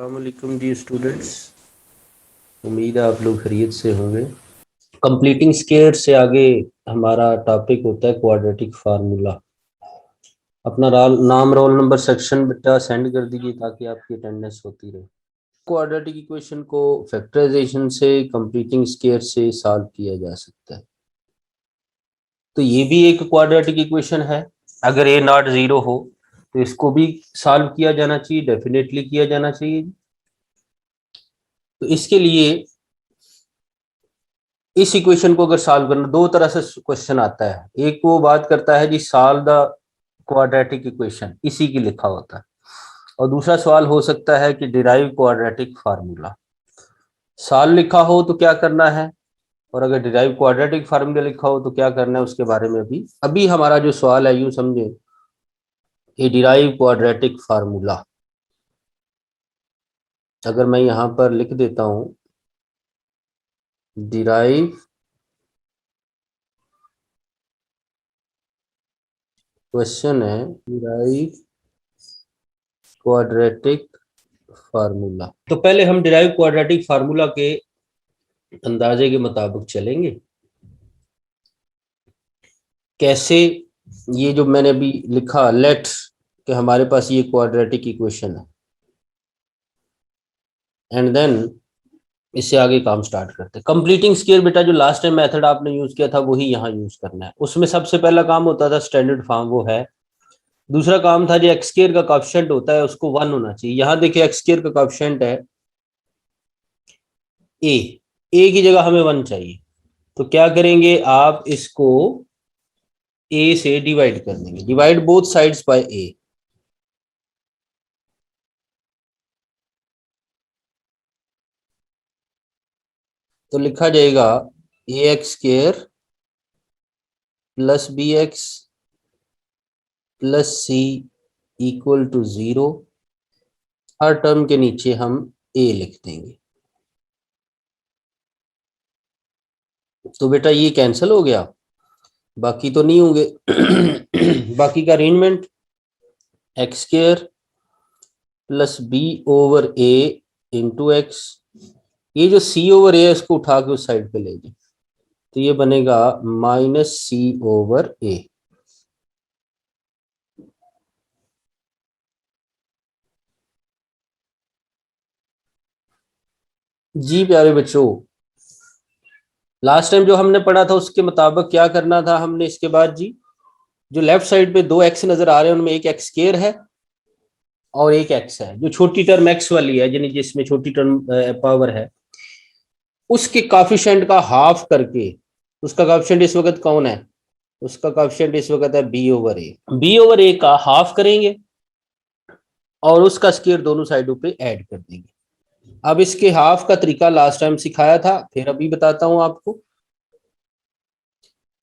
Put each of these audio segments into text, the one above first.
अस्सलाम वालेकुम जी स्टूडेंट्स। उम्मीद है आप लोग खैरियत से होंगे। कंप्लीटिंग स्क्वायर से आगे हमारा टॉपिक होता है क्वाड्रेटिक फार्मूला। अपना नाम रोल नंबर सेक्शन बेटा सेंड कर दीजिए ताकि आपकी अटेंडेंस होती रहे। क्वाड्रेटिक इक्वेशन को फैक्टराइजेशन से कंप्लीटिंग स्क्वायर से सॉल्व किया जा सकता है। तो ये भी एक क्वाड्रेटिक इक्वेशन है। अगर ए नॉट जीरो हो तो इसको भी सॉल्व किया जाना चाहिए, डेफिनेटली किया जाना चाहिए। तो इसके लिए इस इक्वेशन को अगर सॉल्व करना, दो तरह से क्वेश्चन आता है। एक वो बात करता है जी सॉल्व द क्वाड्रेटिक इक्वेशन, इसी की लिखा होता है। और दूसरा सवाल हो सकता है कि डिराइव क्वाड्रेटिक फार्मूला। सॉल्व लिखा हो तो क्या करना है, और अगर डिराइव क्वाड्रेटिक फार्मूला लिखा हो तो क्या करना है, उसके बारे में अभी अभी हमारा जो सवाल है यूं समझे कि डिराइव क्वाड्रेटिक फार्मूला। अगर मैं यहां पर लिख देता हूं डिराइव क्वेश्चन है डिराइव क्वाड्रेटिक फार्मूला, तो पहले हम डिराइव क्वाड्रेटिक फार्मूला के अंदाजे के मुताबिक चलेंगे। कैसे, ये जो मैंने अभी लिखा लेट कि हमारे पास ये क्वाड्रेटिक इक्वेशन है, एंड देन इससे आगे काम स्टार्ट करते हैं। कंप्लीटिंग स्क्वायर बेटा जो लास्ट टाइम मेथड आपने यूज किया था वही यहाँ यूज करना है। उसमें सबसे पहला काम होता था स्टैंडर्ड फॉर्म, वो है। दूसरा काम था जो एक्स स्क्वायर का कोएफिशिएंट होता है उसको 1 होना चाहिए। यहाँ देखिए एक्स स्क्वायर का कोएफिशिएंट है ए, ए की जगह हमें 1 चाहिए। तो क्या करेंगे, आप इसको ए से डिवाइड कर देंगे, divide both sides by a. तो लिखा जाएगा a x square plus b x plus c equal to 0। हर टर्म के नीचे हम ए लिख देंगे। तो बेटा ये कैंसिल हो गया, बाकी तो नहीं होंगे। बाकी का arrangement x square plus b over a into x. ये जो सी ओवर ए है इसको उठा के उस साइड पे ले जाए, तो ये बनेगा माइनस सी ओवर ए। जी प्यारे बच्चों, लास्ट टाइम जो हमने पढ़ा था उसके मुताबिक क्या करना था हमने। इसके बाद जी जो लेफ्ट साइड पे दो एक्स नजर आ रहे हैं उनमें एक एक्स स्क्वायर है और एक एक्स है। जो छोटी टर्म एक्स वाली है यानी जिसमें छोटी टर्म पावर है, उसके कोएफिशिएंट का हाफ करके, उसका कोएफिशिएंट इस वक्त कौन है, उसका कोएफिशिएंट इस वक्त है बी ओवर ए। बी ओवर ए का हाफ करेंगे और उसका स्क्वायर दोनों साइडों पे ऐड कर देंगे। अब इसके हाफ का तरीका लास्ट टाइम सिखाया था, फिर अभी बताता हूं आपको।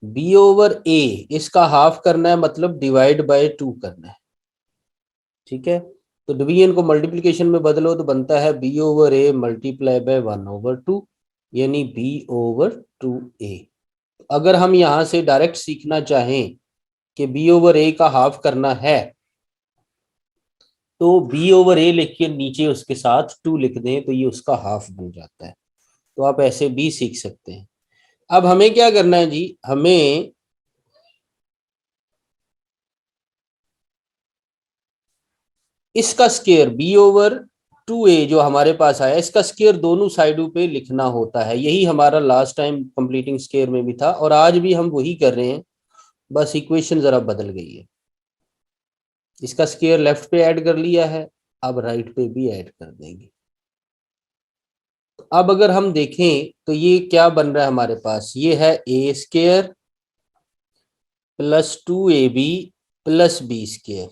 बी ओवर ए इसका हाफ करना है, मतलब डिवाइड बाय 2 करना है। ठीक है, तो डिवीजन को मल्टीप्लिकेशन में बदलो तो बनता है B over A multiply by 1/2, यानी बी ओवर 2a। अगर हम यहां से डायरेक्ट सीखना चाहें कि बी ओवर ए का हाफ करना है, तो बी ओवर ए लिख के नीचे उसके साथ 2 लिख दें तो ये उसका हाफ बन जाता है। तो आप ऐसे भी सीख सकते हैं। अब हमें क्या करना है जी, हमें इसका स्क्वायर बी ओवर 2a जो हमारे पास आया, इसका स्क्वायर दोनों साइडों पे लिखना होता है। यही हमारा लास्ट टाइम कंप्लीटिंग स्क्वायर में भी था और आज भी हम वही कर रहे हैं, बस इक्वेशन जरा बदल गई है। इसका स्क्वायर लेफ्ट पे ऐड कर लिया है, अब राइट पे भी ऐड कर देंगे। अब अगर हम देखें तो ये क्या बन रहा है हमारे पास, ये है a square plus 2ab plus b square.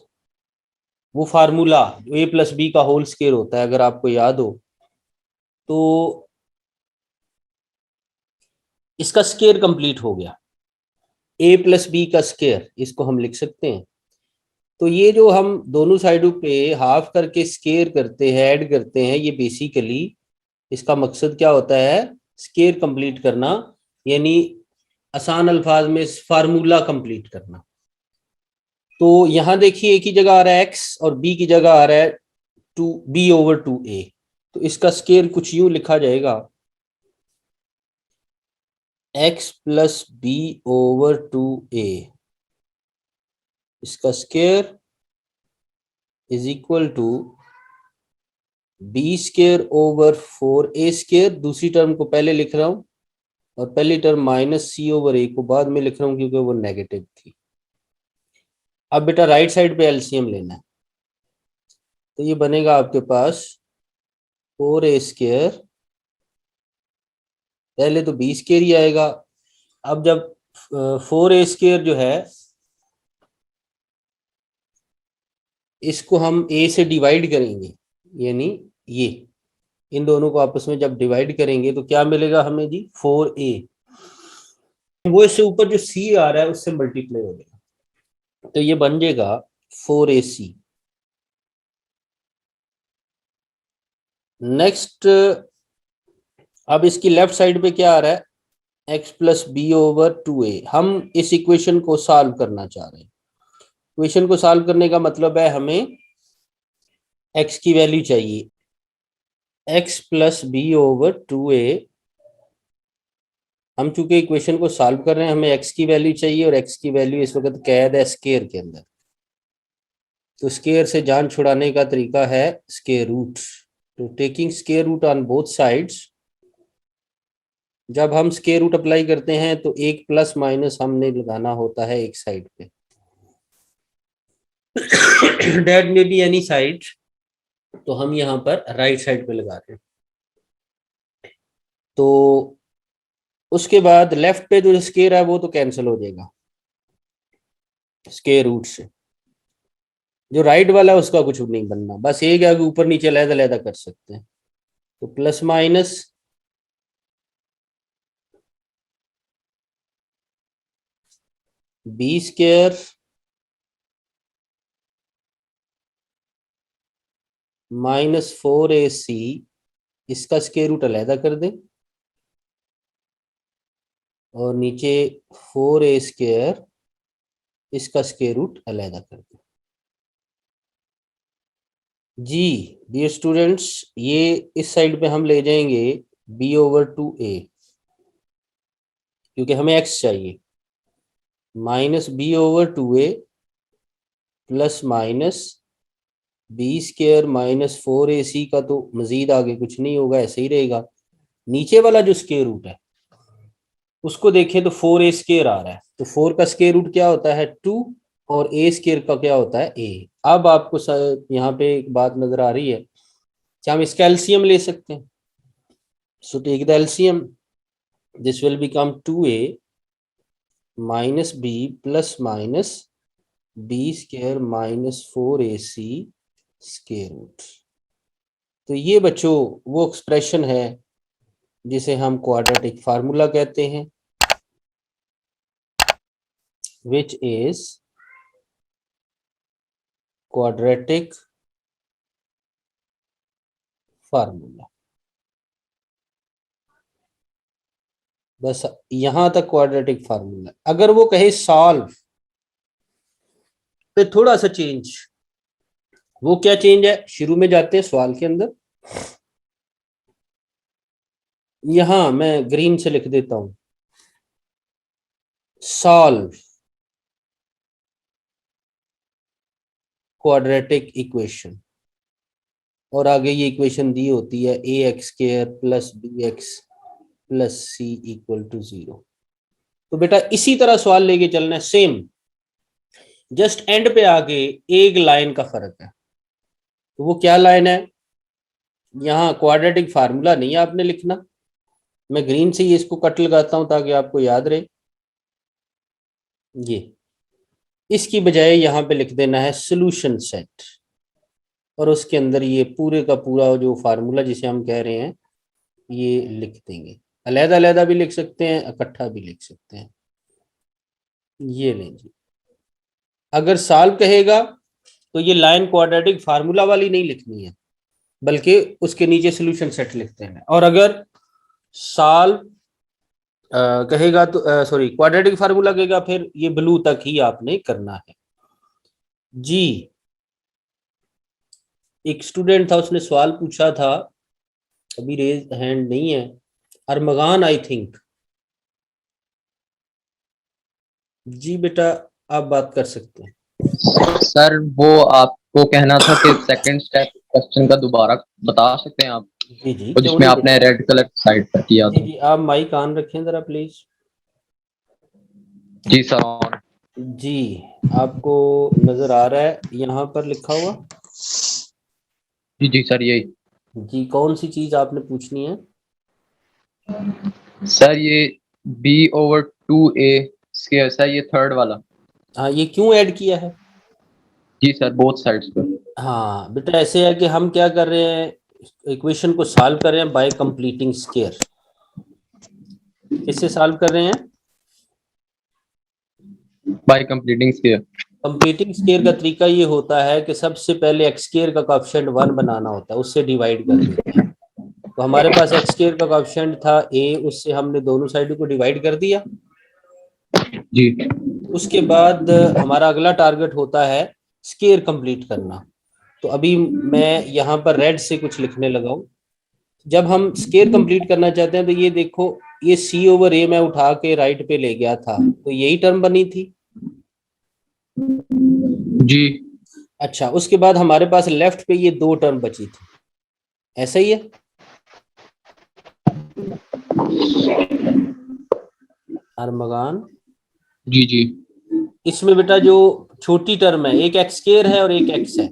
वो फार्मूला जो ए प्लस बी का होल स्क्वायर होता है, अगर आपको याद हो तो इसका स्क्वायर कंप्लीट हो गया। ए प्लस बी का स्क्वायर इसको हम लिख सकते हैं। तो ये जो हम दोनों साइडों पे हाफ करके स्क्वायर करते हैं, ऐड करते हैं, ये बेसिकली इसका मकसद क्या होता है, स्क्वायर कंप्लीट करना, यानी आसान अल्फाज में फार्मूला कंप्लीट करना। तो यहां देखिए एक ही जगह आ रहा है एक्स और बी की जगह आ रहा है 2b/2a। तो इसका स्केयर कुछ यूं लिखा जाएगा, x plus b over 2a, इसका square is equal to B square over 4a square, दूसरी टर्म को पहले लिख रहा हूं, और पहली term minus C over A को बाद में लिख रहा हूं क्योंकि वो नेगेटिव थी। अब बेटा राइट साइड पे एलसीएम लेना है, तो ये बनेगा आपके पास 4a स्केयर, पहले तो बी स्केयर ही आएगा। अब जब 4a स्केयर जो है इसको हम a से डिवाइड करेंगे, यानी ये इन दोनों को आपस में जब डिवाइड करेंगे तो क्या मिलेगा हमें जी, 4a, वो इससे ऊपर जो c आ रहा है उससे मल्टीप्लाई हो जाएगा, तो ये बन जाएगा 4ac। नेक्स्ट, अब इसकी लेफ्ट साइड पे क्या आ रहा है, x plus b over 2a। हम इस इक्वेशन को सॉल्व करना चाह रहे हैं। इक्वेशन को सॉल्व करने का मतलब है हमें x की वैल्यू चाहिए, x plus b over 2a। हम चूंकि इक्वेशन को सॉल्व कर रहे हैं, हमें x की वैल्यू चाहिए, और x की वैल्यू इस वक्त कैद है स्केयर के अंदर, तो स्केयर से जान छुड़ाने का तरीका है स्केयर रूट। तो taking square root on both sides, जब हम स्केयर रूट अप्लाई करते हैं तो एक प्लस माइनस हमने लगाना होता है एक साइड पे, डेट में बी एनी साइड, तो हम यहाँ पर राइट साइड पे लगा रहे हैं। तो उसके बाद लेफ्ट पे जो स्केयर है वो तो कैंसिल हो जाएगा स्केयर रूट से, जो राइट वाला है उसका कुछ नहीं बनना, बस एक है कि ऊपर नीचे अलग अलग कर सकते हैं। तो plus minus B square minus 4ac, इसका स्केयर रूट अलहदा कर दें, और नीचे 4a स्केयर, इसका स्केयर रूट अलहदा कर दें। जी डियर स्टूडेंट्स, ये इस साइड पे हम ले जाएंगे b ओवर 2a, क्योंकि हमें x चाहिए, minus B over 2a plus minus B square minus 4ac का तो मजीद आगे कुछ नहीं होगा, ऐसे ही रहेगा। नीचे वाला जो स्केयर रूट है उसको देखें तो 4a स्केयर आ रहा है, तो 4 का स्केयर रूट क्या होता है 2, और a स्केयर का क्या होता है a। अब आपको यहाँ पे एक बात नजर आ रही है कि हम इसका एलसीएम ले सकते हैं। So take the LCM, this will become 2a minus b plus minus b square minus 4ac square root. तो ये बच्चों वो एक्सप्रेशन है जिसे हम क्वाड्रेटिक फार्मूला कहते हैं, which is quadratic फार्मूला। बस यहां तक क्वाड्रेटिक फार्मूला। अगर वो कहे सॉल्व, तो थोड़ा सा चेंज, वो क्या चेंज है, शुरू में जाते हैं सवाल के अंदर, यहां मैं ग्रीन से लिख देता हूं सॉल्व क्वाड्रेटिक इक्वेशन, और आगे ये इक्वेशन दी होती है a x square plus b x plus c equal to 0। तो बेटा इसी तरह सवाल लेके चलना है सेम, जस्ट एंड पे आगे एक लाइन का फर्क है। तो वो क्या लाइन है, यहाँ क्वाड्रेटिक फार्मूला नहीं आपने लिखना, मैं ग्रीन से ही इसको कट लगाता हूं ताकि आपको याद रहे, ये इसकी बजाय यहाँ पे लिख देना है सोल्यूशन सेट, और उसके अंदर ये पूरे का पूरा जो फार्मूला जिसे हम कह रहे हैं ये लिख देंगे। अलहदा अलहदा भी लिख सकते हैं, इकट्ठा भी लिख सकते हैं। ये लें जी, अगर सॉल्व कहेगा तो ये लाइन क्वाड्रेटिक फार्मूला वाली नहीं लिखनी है, बल्कि उसके नीचे सोल्यूशन सेट लिखते हैं। और अगर सॉल्व कहेगा तो सॉरी क्वाड्रेटिक फार्मूला कहेगा, फिर ये ब्लू तक ही आपने करना है जी। एक स्टूडेंट था, उसने सवाल पूछा था अभी रेज हैंड नहीं है। अरमगान आई थिंक। जी बेटा, आप बात कर सकते हैं। सर वो आपको कहना था कि सेकंड स्टेप क्वेश्चन का दोबारा बता सकते हैं आप, जी जी, तो क्यों जिसमें नहीं आपने बेटा। रेड कलर साइड पर किया जी था। जी, आप माइक ऑन रखें जरा प्लीज। जी सर ऑन। जी, आपको नजर आ रहा है यहाँ पर लिखा हुआ? जी जी सर यही। जी, कौन सी चीज आपने पूछनी है? सर ये b/2a स्क्वायर सर, ये थर्ड वाला। हाँ, ये क्यों ऐड किया है? जी सर बोथ साइड्स पे। हाँ बेटा, ऐसे है कि हम क्या कर रहे हैं, इक्वेशन को सॉल्व कर रहे हैं बाय कंप्लीटिंग स्क्वायर। किससे सॉल्व कर रहे हैं? Bye completing square. Completing square का तरीका ये होता है कि सबसे पहले एक्स स्क्वायर का कोएफिशिएंट 1 बनाना होता है, उससे डिवाइड कर देते हैं। तो हमारे पास एक्स स्क्वायर का कोएफिशिएंट था ए, उससे हमने दोनों साइडों को डिवाइड कर दिया। जी उसके बाद हमारा अगला टारगेट होता है स्क्वायर कंप्लीट करना। तो अभी मैं यहाँ पर रेड से कुछ लिखने लगा हूँ। जब हम स्क्वायर कंप्लीट करना चाहते हैं तो ये देखो, ये सी ओवर ए मैं उठा के राइट पे ले गया था, तो यही टर्म बनी थी। जी अच्छा, उसके बाद हमारे पास लेफ्ट पे ये दो टर्म बची थी, ऐसा ही है। अरमगान, जी जी इसमें बेटा जो छोटी टर्म है, एक एक्स स्क्वायर है और एक एक्स है।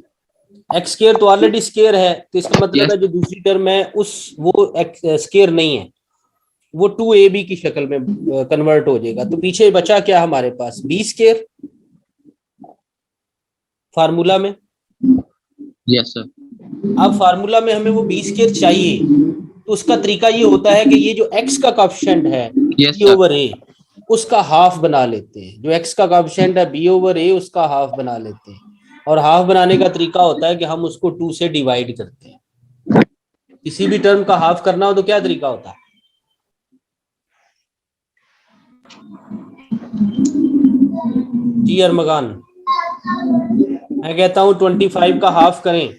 एक्स स्क्वायर तो ऑलरेडी स्क्वायर है, तो इसका मतलब यस है जो दूसरी टर्म है उस वो स्क्वायर नहीं है, वो 2ab की शक्ल में कन्वर्ट हो जाएगा। तो पीछे बचा क्या हमारे पास, बी स्क्वायर फार्मूला में। Yes sir. अब फार्मूला में हमें वो बी स्क्वायर चाहिए, तो उसका तरीका ये होता है कि ये जो एक्स का कोएफिशिएंट है यस बी सर। ओवर ए, उसका हाफ बना लेते हैं। जो एक्स का कोएफिशिएंट है बी ओवर ए, उसका हाफ बना लेते हैं। और हाफ बनाने का तरीका होता है कि हम उसको 2 से डिवाइड करते हैं। किसी भी टर्म का हाफ करना हो तो क्या तरीका होता है? जी अरमगान, मैं कहता हूं 25 का हाफ करें,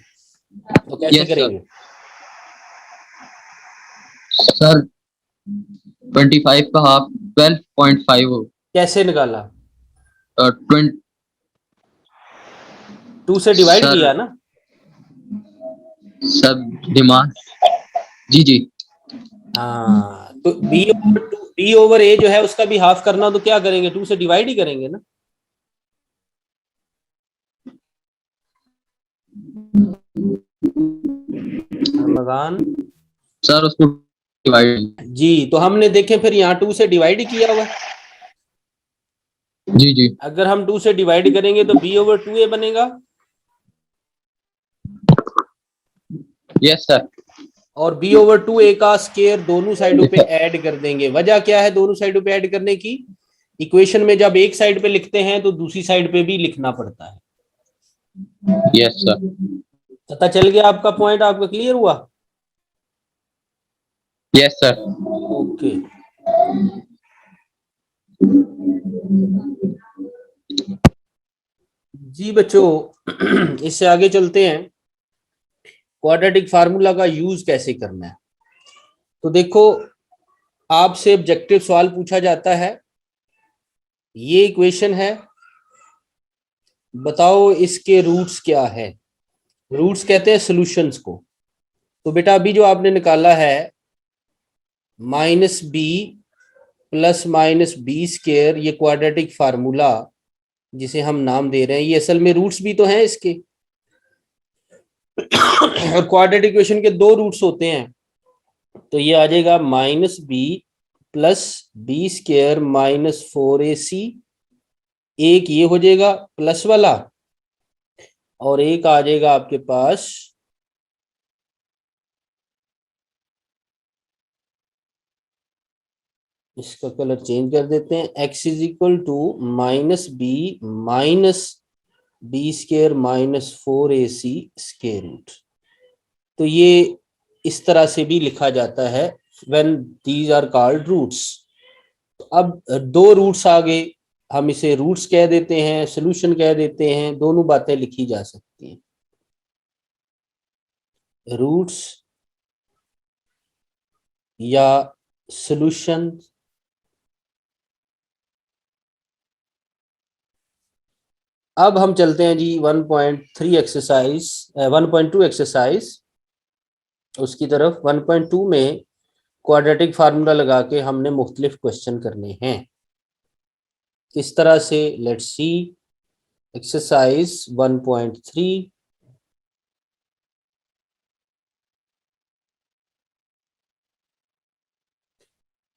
तो कैसे यस सर। करेंगे? सर 25 का हाफ 12.5 हो। कैसे निकाला? 20 टू से डिवाइड सर। किया ना। सर दिमाग। जी जी हाँ, तो बी ओवर ए जो है उसका भी हाफ करना हो तो क्या करेंगे, 2 से डिवाइड ही करेंगे ना। अरमगान, सर उसको डिवाइड। जी, तो हमने देखें फिर यहाँ 2 से डिवाइड ही किया हुआ है। जी जी अगर हम 2 से डिवाइड करेंगे तो बी ओवर 2a बनेगा। Yes sir. और बी ओवर 2a का स्केयर दोनों साइडों पे ऐड कर देंगे। वजह क्या है दोनों साइडों पे ऐड करने की? इक्वेशन में जब एक साइड पे लिखते हैं तो दूसरी साइड पे भी लिखना पड़ता है। Yes sir. पता चल गया आपका पॉइंट, आपका क्लियर हुआ? Yes sir. ओके। जी बच्चों, इससे आगे चलते हैं, क्वाड्रेटिक फार्मूला का यूज कैसे करना है। तो देखो, आपसे ऑब्जेक्टिव सवाल पूछा जाता है, ये इक्वेशन है, बताओ इसके रूट्स क्या है। रूट्स कहते हैं सॉल्यूशंस को। तो बेटा अभी जो आपने निकाला है -b प्लस -b स्क्वायर, ये क्वाड्रेटिक फार्मूला जिसे हम नाम दे रहे हैं, ये असल में रूट्स भी तो हैं इसके। और क्वाड्रेटिक इक्वेशन के दो रूट्स होते हैं, तो ये आ जाएगा -b plus b square -4ac। एक ये हो जाएगा प्लस वाला, और एक आ जाएगा आपके पास इसका कलर चेंज कर देते हैं, x is equal to -b minus B square -4ac square root. तो ये इस तरह से भी लिखा जाता है when these are called roots. अब दो रूट्स आ गए, हम इसे रूट्स कह देते हैं, सॉल्यूशन कह देते हैं, दोनों बातें लिखी जा सकती हैं। रूट्स या सॉल्यूशन। अब हम चलते हैं जी 1.3 एक्सरसाइज 1.2 एक्सरसाइज उसकी तरफ। 1.2 में क्वाड्रेटिक फार्मूला लगा के हमने मुख्तलिफ क्वेश्चन करने हैं। किस तरह से, लेट्स सी एक्सरसाइज 1.3।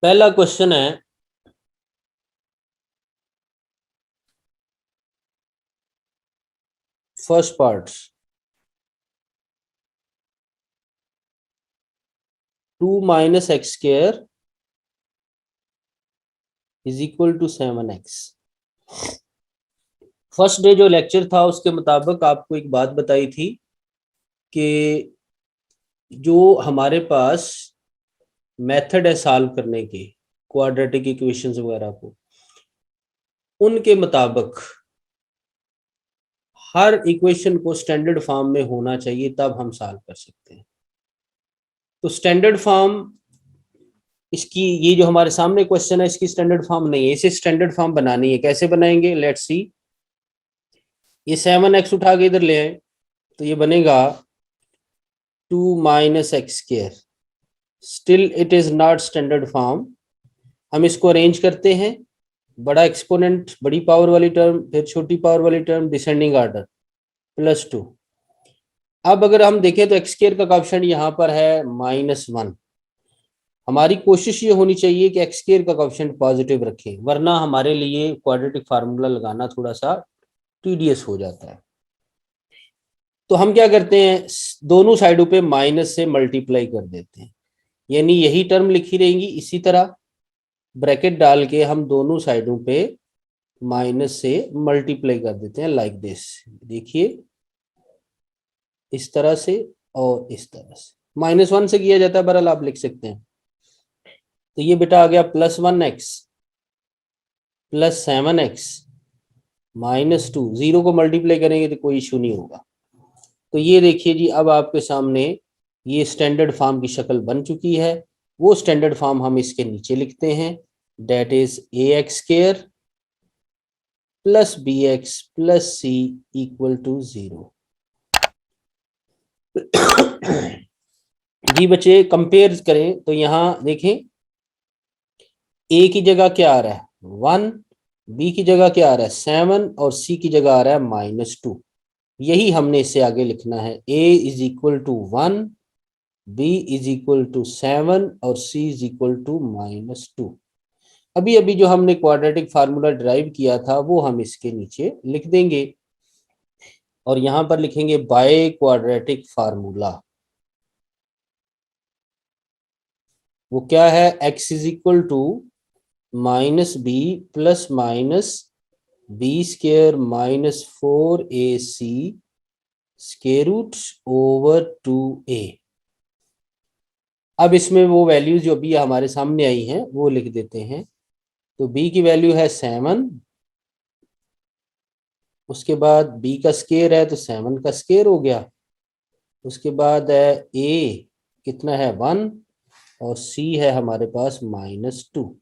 पहला क्वेश्चन है, first part, 2 minus x square is equal to 7x। First day जो लेक्चर था उसके मुताबिक आपको एक बात बताई थी कि जो हमारे पास मेथड है सॉल्व करने के क्वाड्रेटिक इक्वेशंस वगैरह को, उनके मुताबिक हर इक्वेशन को स्टैंडर्ड फॉर्म में होना चाहिए, तब हम सॉल्व कर सकते हैं। तो स्टैंडर्ड फॉर्म इसकी, ये जो हमारे सामने क्वेश्चन है इसकी स्टैंडर्ड फॉर्म नहीं है, इसे स्टैंडर्ड फॉर्म बनानी है। कैसे बनाएंगे, लेट्स सी। ये 7x उठा के इधर ले आए तो ये बनेगा 2 minus x square. Still it is not standard form. हम इसको अरेंज करते हैं, बड़ा एक्सपोनेंट बड़ी पावर वाली टर्म, फिर छोटी पावर वाली टर्म, डिसेंडिंग ऑर्डर, +2। अब अगर हम देखें तो एक्स स्क्वायर का कोएफिशिएंट यहाँ पर है -1। हमारी कोशिश ये होनी चाहिए कि एक्स स्क्वायर का कोएफिशिएंट पॉजिटिव रखें, वरना हमारे लिए क्वाड्रेटिक फार्मूला लगाना थोड़ा सा टीडियस हो जाता है। तो हम क्या करते हैं, दोनों साइडों पे माइनस से मल्टीप्लाई कर देते हैं, यानी यही टर्म लिखी रहेंगी। इसी तरह ब्रैकेट डाल के हम दोनों साइडों पे माइनस से मल्टीप्लाई कर देते हैं, लाइक दिस। देखिए इस तरह से और इस तरह से, -1 से किया जाता है, बहरहाल आप लिख सकते हैं। तो ये बेटा आ गया +1x प्लस 7x -2। 0 को मल्टीप्लाई करेंगे तो कोई इशू नहीं होगा। तो ये देखिए जी, अब आपके सामने ये स्टैंडर्ड फॉर्म की शक्ल बन चुकी है। वो स्टैंडर्ड फॉर्म हम इसके नीचे लिखते हैं, that is ax² + bx + c = 0। जी बच्चे कंपेयर करें तो यहाँ देखें, a की जगह क्या आ रहा है 1, b की जगह क्या आ रहा है 7 और c की जगह आ रहा है -2। यही हमने इससे आगे लिखना है, a = 1, b = 7 और c = -2। अभी अभी जो हमने क्वाड्रेटिक फार्मूला ड्राइव किया था वो हम इसके नीचे लिख देंगे, और यहां पर लिखेंगे बाय क्वाड्रेटिक फार्मूला। वो क्या है, x = -b + -b² -4ac √2a। अब इसमें वो वैल्यूज जो भी हमारे सामने आई हैं वो लिख देते हैं। तो b की वैल्यू है 7, उसके बाद b का स्क्वायर है तो 7 का स्क्वायर हो गया, उसके बाद है a कितना है 1 और c है हमारे पास -2,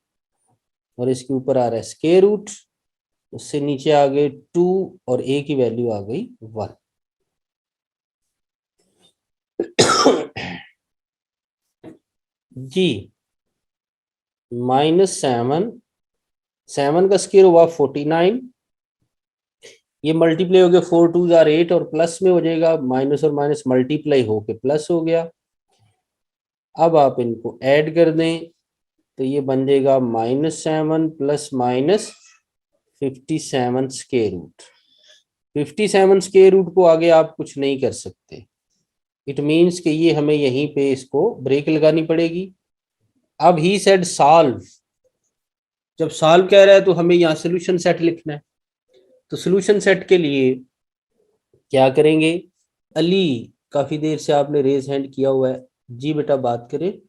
और इसके ऊपर आ रहा है स्क्वायर रूट, उससे नीचे आ गए 2 और a की वैल्यू आ गई 1। जी -7 का स्क्वायर हुआ 49, ये मल्टीप्लाई हो गया 4 2 = 8 और प्लस में हो जाएगा, माइनस और माइनस मल्टीप्लाई होके प्लस हो गया। अब आप इनको ऐड कर दें तो ये बन जाएगा -7 + -57 स्क्वायर रूट। 57 स्क्वायर रूट को आगे आप कुछ नहीं कर सकते, इट मीन्स कि ये हमें यहीं पे इसको ब्रेक लगानी पड़ेगी। अब ही सेड सॉल्व, जब सॉल्व कह रहा है तो हमें यहाँ सोल्यूशन सेट लिखना है। तो सोल्यूशन सेट के लिए क्या करेंगे, अली काफी देर से आपने रेज हैंड किया हुआ है, जी बेटा बात करें।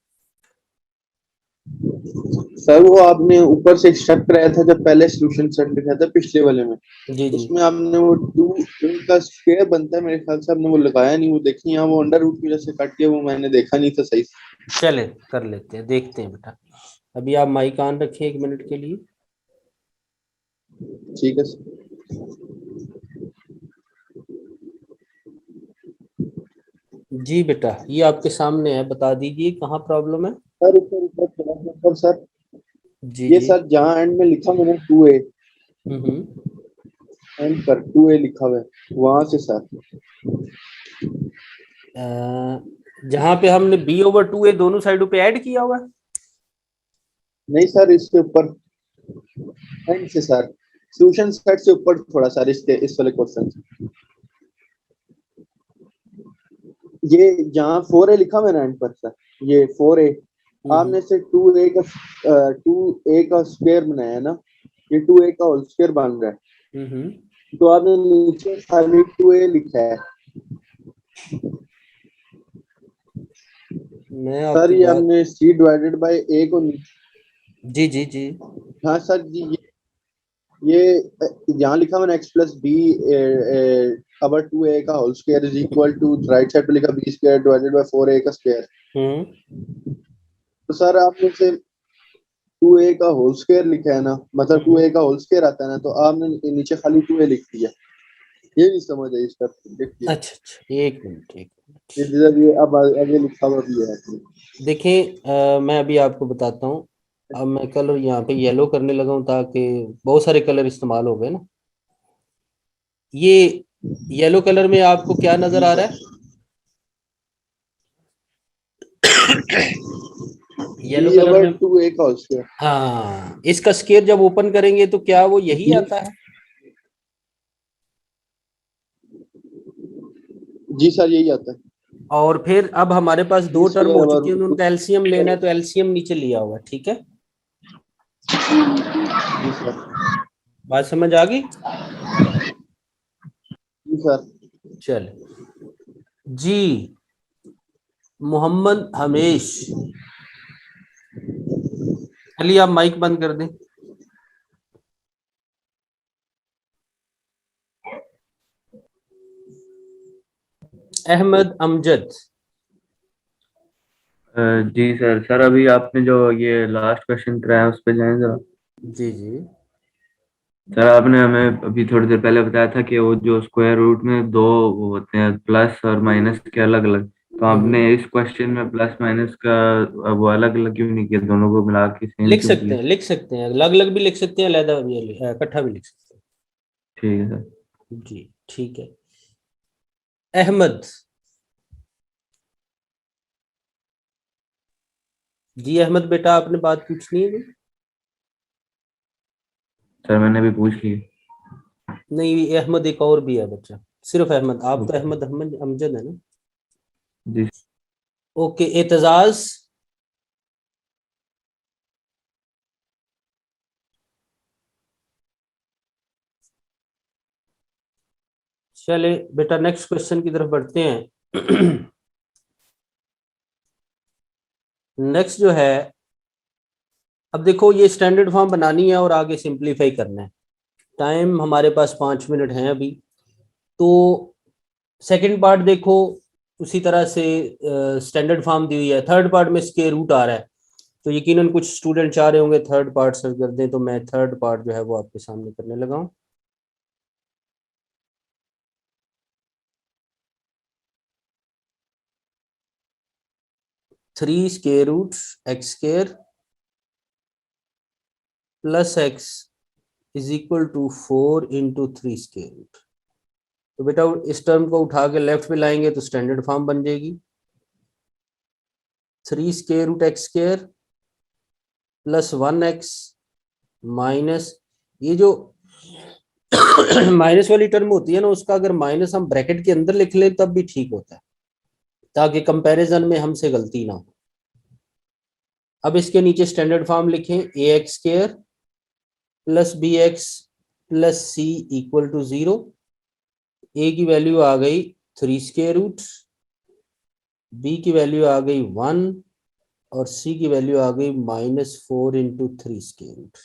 सर वो आपने ऊपर से एक स्टेप कराया था जब पहले सॉल्यूशन सेट लिखा था पिछले वाले में, जी जी उसमें आपने वो 2 का स्क्वायर बनता है मेरे ख्याल से आपने वो लगाया नहीं, वो देखिए यहाँ वो अंडर रूट की वजह से कट गया, वो मैंने देखा नहीं था सही से। चले कर लेते हैं, देखते हैं बेटा। अभी आप माइक ऑन रखिए 1 मिनट के लिए। ठीक है सर। जी बेटा, ये आपके सामने है, बता दीजिए कहाँ प्रॉब्लम है। सर ऊपर ऊपर थोड़ा सा ऊपर सर, जी ये जी। सर जहाँ एंड में लिखा मैंने 2a, हम्म। एंड पर 2a लिखा हुआ है, वहां से सर। जहाँ पे हमने b/2a दोनों साइडों पे ऐड किया हुआ है। नहीं सर, इसके ऊपर एंड से सर, सॉल्यूशन सेट से ऊपर थोड़ा सर, इस वाले क्वेश्चन से। ये जहाँ 4a लिखा हुआ है ना एंड पर सर, ये 4a, आपने से 2a का 2a का स्क्वायर बनाया है ना, ये 2a का होल स्क्वायर बन रहा है, हम्म। तो आपने नीचे खाली 2a लिखा है मैं सर। आपकी ये बात। हमने c डिवाइडेड बाय a को, जी जी जी। हाँ सर जी, ये यहाँ लिखा मैंने x plus B over 2a का whole square is equal to, right side पे लिखा b square divided by 4a का स्क्वायर। हम्म। तो सर आपने से 2a का होल स्क्वायर लिखा है ना, मतलब 2a का होल स्क्वायर आता है ना, तो आपने नीचे खाली 2a लिख दिया। ये नहीं समझ आई इसका, देखिए अच्छा अच्छा, 1 मिनट 1 मिनट। ये अब आगे लिखा हुआ भी है। देखें, मैं अभी आपको बताता हूँ। अब मैं कलर यहाँ पे येलो करने लगा हूँ ताकि बहुत सारे कलर इस्तेमाल हो गए ना। ये येलो कलर में आपको क्या नजर जी आ रहा सर, है? येलो b कलर ओवर में। 2a का होल स्क्वायर। हाँ, इसका स्केयर जब ओपन करेंगे तो क्या वो यही आता है? जी सर, यही आता है। और फिर अब हमारे पास b दो टर्म स्क्वायर हो ओवर चुकी है, उनका एलसीएम लेना है, तो एलसीएम नीचे लिया हुआ है, ठीक है। जी सर। बात समझ आ गई? जी सर। चल जी। मोहम्मद हमेश, चलिए आप माइक बंद कर दें। अहमद अमजद। जी सर। सर अभी आपने जो ये लास्ट क्वेश्चन कराया उस पे जाएं जरा। जी जी। सर आपने हमें अभी थोड़ी देर पहले बताया था कि वो जो स्क्वायर रूट में दो वो होते हैं प्लस और माइनस के अलग अलग, तो आपने इस क्वेश्चन में प्लस माइनस का वो अलग अलग क्यों नहीं किया, दोनों को मिला के सेम लिख क्यों सकते किया? हैं, लिख सकते हैं, अलग अलग भी लिख सकते हैं, अलग भी इकट्ठा भी लिख सकते ठीक है सर। हैं। जी ठीक है। अहमद। जी अहमद बेटा, आपने बात पूछनी है कोई? सर मैंने अभी पूछ लिया। नहीं, ये अहमद एक और भी है बच्चा। सिर्फ अहमद, आप तो ओके। अहमद अहमद अमजद है ना। जी। ओके, एतजाज। चले बेटा, नेक्स्ट क्वेश्चन की तरफ बढ़ते हैं। नेक्स्ट जो है, अब देखो ये स्टैंडर्ड फॉर्म बनानी है और आगे सिंपलीफाई करना है। टाइम हमारे पास 5 मिनट हैं अभी। तो सेकंड पार्ट देखो, उसी तरह से स्टैंडर्ड फॉर्म दी हुई है। थर्ड पार्ट में स्क्वायर रूट आ रहा है, तो यकीनन कुछ स्टूडेंट चाह रहे होंगे थर्ड पार्ट सर कर दें, तो मैं थर्ड पार्ट जो है वो आपके सामने करने लगा हूँ। Three square root x square plus x is equal to 4 × 3 square root. तो बेटा इस टर्म को उठा के लेफ्ट में लाएंगे तो स्टैंडर्ड फॉर्म बन जाएगी। 3 square root x square plus 1x minus, ये जो माइनस वाली टर्म होती है ना, उसका अगर माइनस हम ब्रैकेट के अंदर लिख लें तब भी ठीक होता है, ताकि कंपैरिजन में हमसे गलती ना हो। अब इसके नीचे स्टैंडर्ड फॉर्म लिखें, ax² plus bx plus c equal to 0। a की वैल्यू आ गई 3 स्क्वायर रूट, b की वैल्यू आ गई 1 और c की वैल्यू आ गई -4 × 3 स्क्वायर रूट।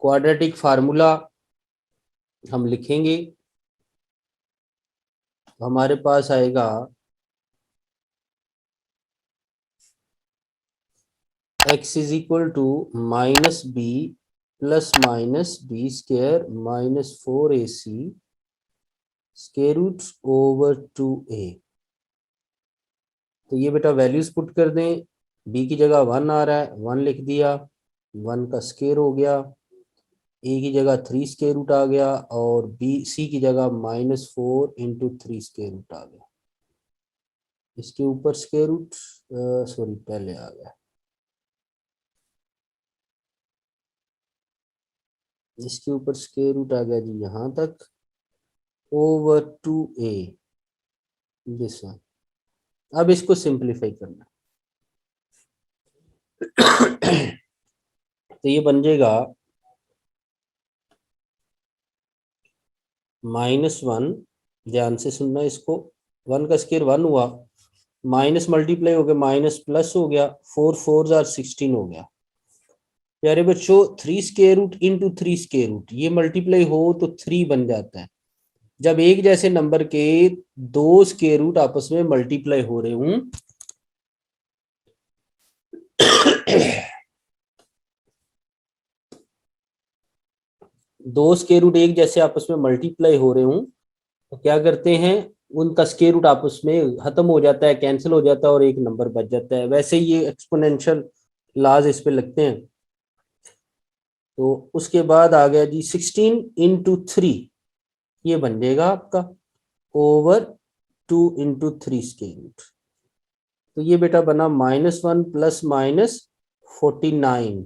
क्वाड्रेटिक फार्मूला हम लिखेंगे, हमारे पास आएगा x is equal to minus B plus minus B square minus 4ac square root over 2a। तो ये बेटा वैल्यूज पुट कर दें, b की जगह 1 आ रहा है, 1 लिख दिया, 1 का स्क्वायर हो गया, a की जगह 3 स्क्वायर रूट आ गया और c की जगह -4 इंटू 3 स्क्वायर रूट आ गया। इसके ऊपर स्क्वायर रूट सॉरी पहले आ गया, इसके ऊपर स्क्वायर रूट आ गया जी यहाँ तक ओवर 2a दिस वन। अब इसको सिंप्लीफाई करना तो ये बन जाएगा -1, ध्यान से सुनना इसको, 1 का स्क्वायर 1 हुआ, माइनस मल्टीप्लाई हो गया, माइनस प्लस हो गया, 4 4 जार 16 हो गया। प्यारे बच्चों 3 square root into 3 square root ये मल्टीप्लाई हो तो 3 बन जाता है। जब एक जैसे नंबर के दो स्क्वायर रूट आपस में मल्टीप्लाई हो रहे हूं दो स्क्वायर रूट एक जैसे आपस में मल्टीप्लाई हो रहे हूं तो क्या करते हैं, उनका स्क्वायर रूट आपस में खत्म हो जाता है, कैंसिल हो जाता है और एक नंबर बच जाता है। वैसे ही ये एक्सपोनेंशियल लॉज इस पे लगते हैं। तो उसके बाद आ गया जी 16 इंटू 3, ये बन जाएगा आपका ओवर 2 इंटू 3 स्क्वायर रूट। तो ये बेटा बना -1 प्लस माइनस 49।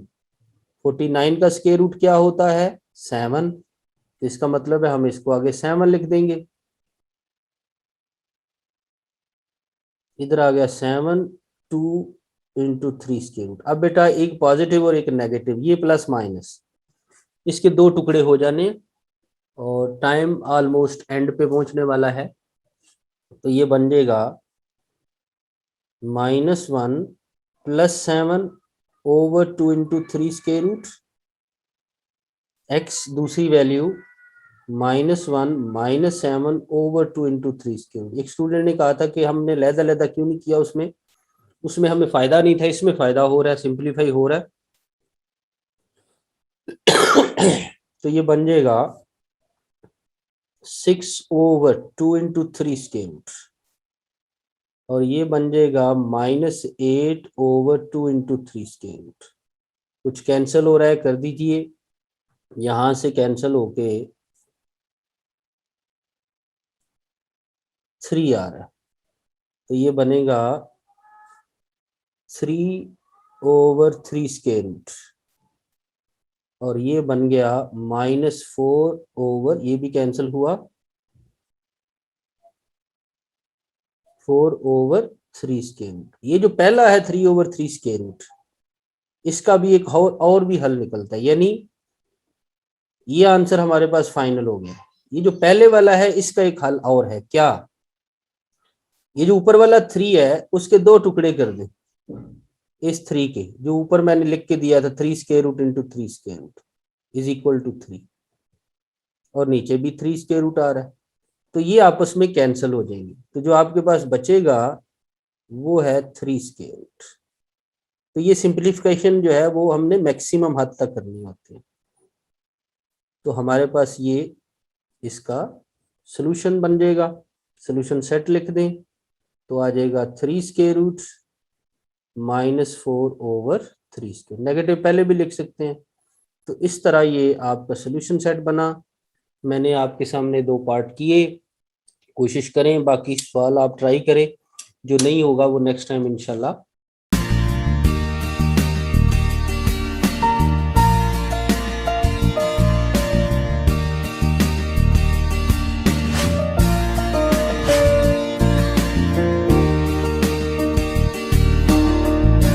49 का स्क्वायर रूट क्या होता है 7, इसका मतलब है हम इसको आगे 7 लिख देंगे। इधर आ गया 7 2 इंटू 3 स्क्वायर रूट। अब बेटा एक पॉजिटिव और एक नेगेटिव, ये प्लस माइनस इसके दो टुकड़े हो जाने और टाइम ऑलमोस्ट एंड पे पहुंचने वाला है। तो ये बन जाएगा -1 plus 7 over 2 into 3 square root, x दूसरी value -1 minus 7 over 2 into 3 square root. एक स्टूडेंट ने कहा था कि हमने लहदा क्यों नहीं किया, उसमें हमें फायदा नहीं था, इसमें फायदा हो रहा है, सिंप्लीफाई हो रहा है। तो ये बन जाएगा 6 ओवर 2 इंटू 3 स्क्वायर रूट और ये बन जाएगा -8 ओवर 2 इंटू 3 स्क्वायर रूट। कुछ कैंसिल हो रहा है, कर दीजिए, यहां से कैंसिल होके 3 आ रहा है। तो ये बनेगा 3 ओवर 3 स्क्वायर रूट और ये बन गया -4 ओवर, ये भी कैंसिल हुआ, 4 ओवर 3 स्क्वायर रूट। ये जो पहला है 3 ओवर 3 स्क्वायर रूट, इसका भी एक और भी हल निकलता है, यानी ये आंसर हमारे पास फाइनल हो गया। ये जो पहले वाला है इसका एक हल और है, क्या, ये जो ऊपर वाला 3 है उसके दो टुकड़े कर दे, इस 3 के जो ऊपर मैंने लिख के दिया था 3 square root into 3 square root is equal to 3 और नीचे भी 3 स्क्वायर रूट आ रहा है। तो ये आपस में कैंसिल हो जाएंगे, तो जो आपके पास बचेगा वो है 3 स्क्वायर रूट। तो ये सिंप्लीफिकेशन जो है वो हमने मैक्सिमम हद तक करनी होती है। तो हमारे पास ये इसका सॉल्यूशन बन जाएगा, सॉल्यूशन सेट लिख दें तो आ जाएगा 3 square root -4 over 3 square, negative पहले भी लिख सकते हैं। तो इस तरह ये आपका सॉल्यूशन सेट बना। मैंने आपके सामने 2 पार्ट किए, कोशिश करें, बाकी सवाल आप ट्राई करें, जो नहीं होगा वो नेक्स्ट टाइम इंशाल्लाह